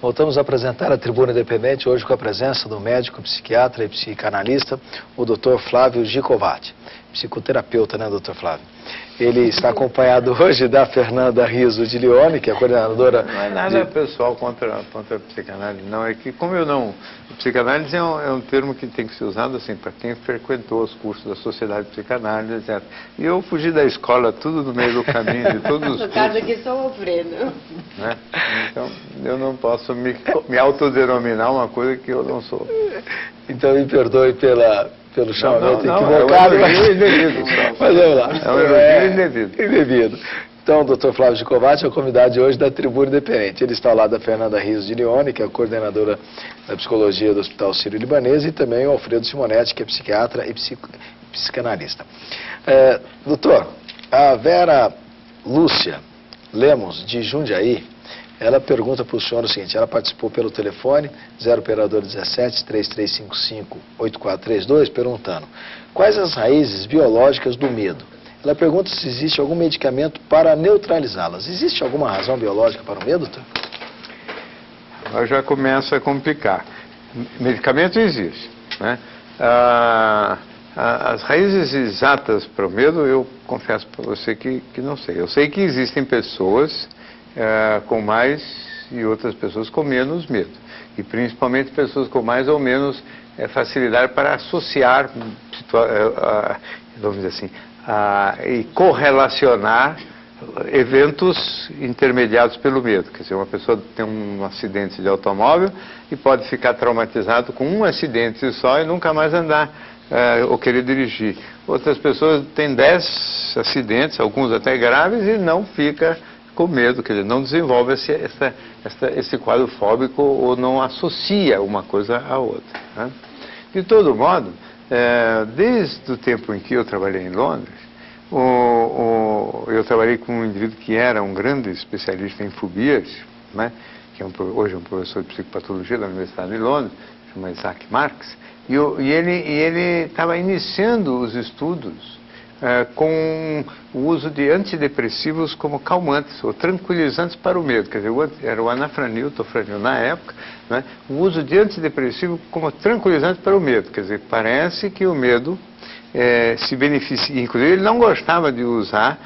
Voltamos a apresentar a Tribuna Independente, hoje com a presença do médico, psiquiatra e psicanalista, o Dr. Flávio Gicovati. Psicoterapeuta, né, Dr. Flávio? Ele está acompanhado hoje da Fernanda Rizzo de Leone, que é a coordenadora... Não é nada pessoal contra a psicanálise, não. É que, como eu não... Psicanálise é um termo que tem que ser usado assim, para quem frequentou os cursos da Sociedade de Psicanálise, etc. E eu fugi da escola, tudo no meio do caminho, de todos os cursos. No caso aqui, São Alfredo. Né? Então, eu não posso me autodenominar uma coisa que eu não sou. Então, me perdoe pelo chamamento equivocado. É um elogio indevido só. Mas vamos lá. É um elogio indevido. Indevido. Então, o Dr. Flávio Gicovati é o convidado de hoje da Tribuna Independente. Ele está ao lado da Fernanda Rizzo de Leone, que é a coordenadora da psicologia do Hospital Sírio-Libanês, e também o Alfredo Simonetti, que é psiquiatra e psicanalista. Doutor, a Vera Lúcia Lemos, de Jundiaí, ela pergunta para o senhor o seguinte: ela participou pelo telefone 0 operador 17 3355 8432, perguntando quais as raízes biológicas do medo. Ela pergunta se existe algum medicamento para neutralizá-las. Existe alguma razão biológica para o medo, doutor? Agora já começa a complicar. Medicamento existe, né? As raízes exatas para o medo, eu confesso para você que não sei. Eu sei que existem pessoas com mais e outras pessoas com menos medo. E principalmente pessoas com mais ou menos facilidade para associar, vamos dizer assim, e correlacionar eventos intermediados pelo medo. Quer dizer, uma pessoa tem um acidente de automóvel e pode ficar traumatizado com um acidente só e nunca mais andar ou querer dirigir. Outras pessoas têm 10 acidentes, alguns até graves, e não fica com medo, quer dizer, não desenvolve esse quadro fóbico ou não associa uma coisa à outra, né? De todo modo, desde o tempo em que eu trabalhei em Londres, eu trabalhei com um indivíduo que era um grande especialista em fobias, né, que hoje é um professor de psicopatologia da Universidade de Londres, chama Isaac Marx, e ele estava iniciando os estudos com o uso de antidepressivos como calmantes ou tranquilizantes para o medo. Quer dizer, era o anafranil, tofranil na época, né, o uso de antidepressivo como tranquilizante para o medo. Quer dizer, parece que o medo se beneficia. Inclusive, ele não gostava de usar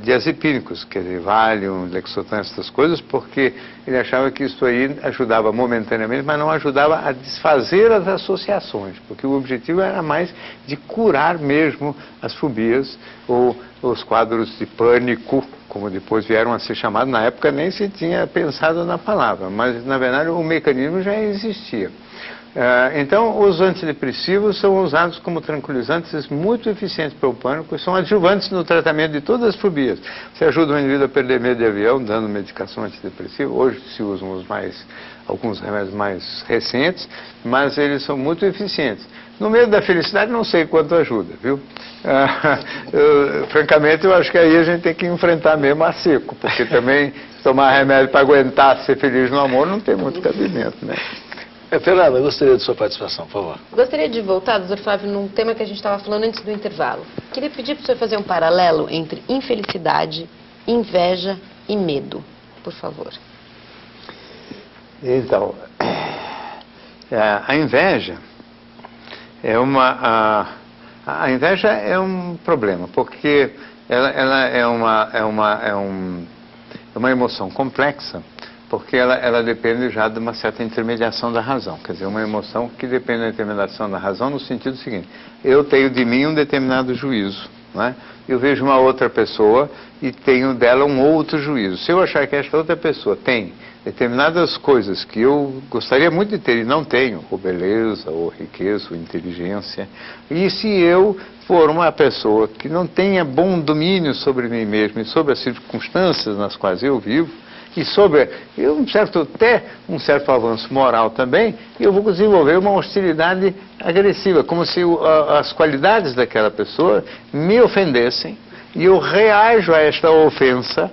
diazepínicos, quer dizer, Valium, Lexotan, essas coisas, porque ele achava que isso aí ajudava momentaneamente, mas não ajudava a desfazer as associações, porque o objetivo era mais de curar mesmo as fobias ou os quadros de pânico, como depois vieram a ser chamados. Na época nem se tinha pensado na palavra, mas na verdade o mecanismo já existia. Então, os antidepressivos são usados como tranquilizantes muito eficientes para o pânico e são adjuvantes no tratamento de todas as fobias. Você ajuda o indivíduo a perder medo de avião dando medicação antidepressiva. Hoje se usam alguns remédios mais recentes, mas eles são muito eficientes. No medo da felicidade, não sei quanto ajuda, viu? Francamente, eu acho que aí a gente tem que enfrentar mesmo a seco, porque também tomar remédio para aguentar ser feliz no amor não tem muito cabimento, né? Fernanda, eu gostaria de sua participação, por favor. Gostaria de voltar, doutor Flávio, num tema que a gente estava falando antes do intervalo. Queria pedir para o senhor fazer um paralelo entre infelicidade, inveja e medo, por favor. Então, a inveja é um problema, porque ela é uma emoção complexa, porque ela depende já de uma certa intermediação da razão. Quer dizer, uma emoção que depende da intermediação da razão no sentido seguinte: eu tenho de mim um determinado juízo, né? Eu vejo uma outra pessoa e tenho dela um outro juízo. Se eu achar que esta outra pessoa tem determinadas coisas que eu gostaria muito de ter e não tenho, ou beleza, ou riqueza, ou inteligência, e se eu for uma pessoa que não tenha bom domínio sobre mim mesmo e sobre as circunstâncias nas quais eu vivo, e sobre até um certo avanço moral também, eu vou desenvolver uma hostilidade agressiva, como se as qualidades daquela pessoa me ofendessem e eu reajo a esta ofensa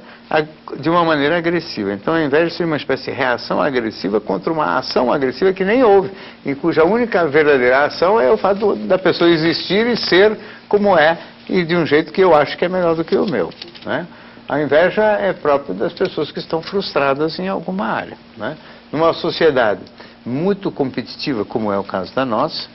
de uma maneira agressiva. Então, ao invés de ser uma espécie de reação agressiva contra uma ação agressiva que nem houve, e cuja única verdadeira ação é o fato da pessoa existir e ser como é, e de um jeito que eu acho que é melhor do que o meu, né? A inveja é própria das pessoas que estão frustradas em alguma área, né? Numa sociedade muito competitiva, como é o caso da nossa,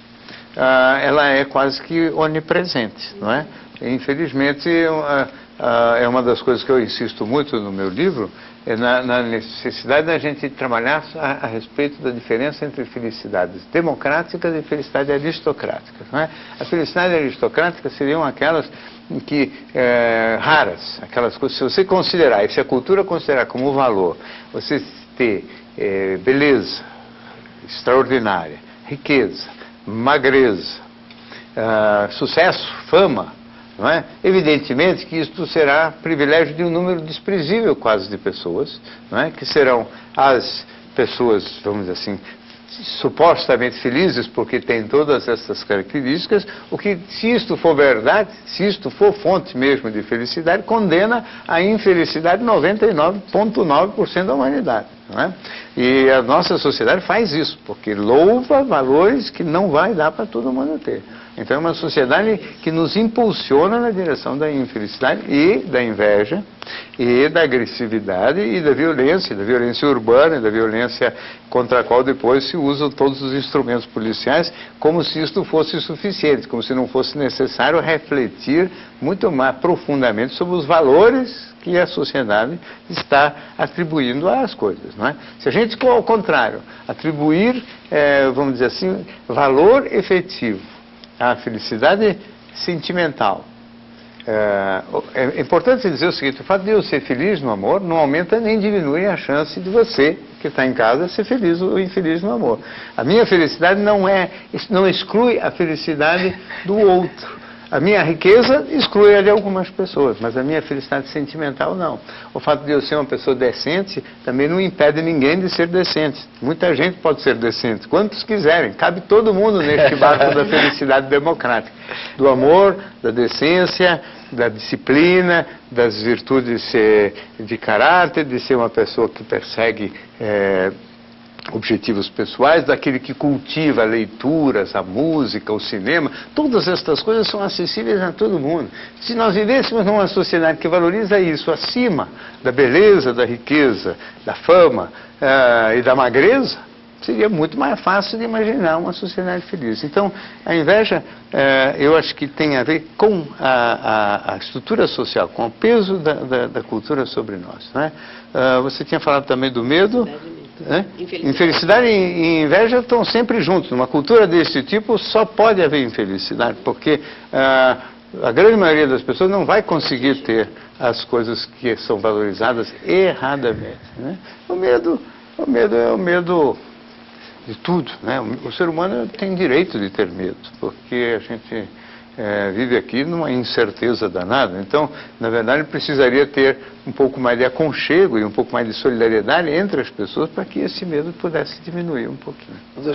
ela é quase que onipresente, não é? Infelizmente, é uma das coisas que eu insisto muito no meu livro, é na necessidade da gente trabalhar a respeito da diferença entre felicidades democráticas e felicidades aristocráticas, não é? A felicidade aristocrática seriam aquelas que, raras, aquelas coisas, se você considerar, e se a cultura considerar como valor, você ter beleza extraordinária, riqueza, magreza, sucesso, fama, não é? Evidentemente que isto será privilégio de um número desprezível quase de pessoas, não é? Que serão as pessoas, vamos dizer assim, supostamente felizes porque têm todas essas características, o que, se isto for verdade, se isto for fonte mesmo de felicidade, condena a infelicidade 99,9% da humanidade. Não é? E a nossa sociedade faz isso, porque louva valores que não vai dar para todo mundo ter. Então é uma sociedade que nos impulsiona na direção da infelicidade e da inveja, e da agressividade e da violência urbana, e da violência contra a qual depois se usam todos os instrumentos policiais, como se isto fosse suficiente, como se não fosse necessário refletir muito mais profundamente sobre os valores que a sociedade está atribuindo às coisas, não é? Se a gente, ao contrário, atribuir, vamos dizer assim, valor efetivo à felicidade sentimental, é importante dizer o seguinte: o fato de eu ser feliz no amor não aumenta nem diminui a chance de você, que está em casa, ser feliz ou infeliz no amor. A minha felicidade não exclui a felicidade do outro. A minha riqueza exclui a de algumas pessoas, mas a minha felicidade sentimental não. O fato de eu ser uma pessoa decente também não impede ninguém de ser decente. Muita gente pode ser decente, quantos quiserem. Cabe todo mundo neste barco da felicidade democrática. Do amor, da decência, da disciplina, das virtudes de caráter, de ser uma pessoa que persegue objetivos pessoais, daquele que cultiva leituras, a música, o cinema. Todas estas coisas são acessíveis a todo mundo. Se nós vivêssemos numa sociedade que valoriza isso acima da beleza, da riqueza, da fama e da magreza, seria muito mais fácil de imaginar uma sociedade feliz. Então, a inveja, eu acho que tem a ver com a estrutura social, com o peso da cultura sobre nós, não é? Você tinha falado também do medo. Infelicidade e inveja estão sempre juntos. Numa cultura desse tipo só pode haver infelicidade, porque a grande maioria das pessoas não vai conseguir ter as coisas que são valorizadas erradamente, né? O medo é o medo de tudo, né? O ser humano tem direito de ter medo, porque a gente vive aqui numa incerteza danada. Então, na verdade, precisaria ter um pouco mais de aconchego e um pouco mais de solidariedade entre as pessoas para que esse medo pudesse diminuir um pouquinho.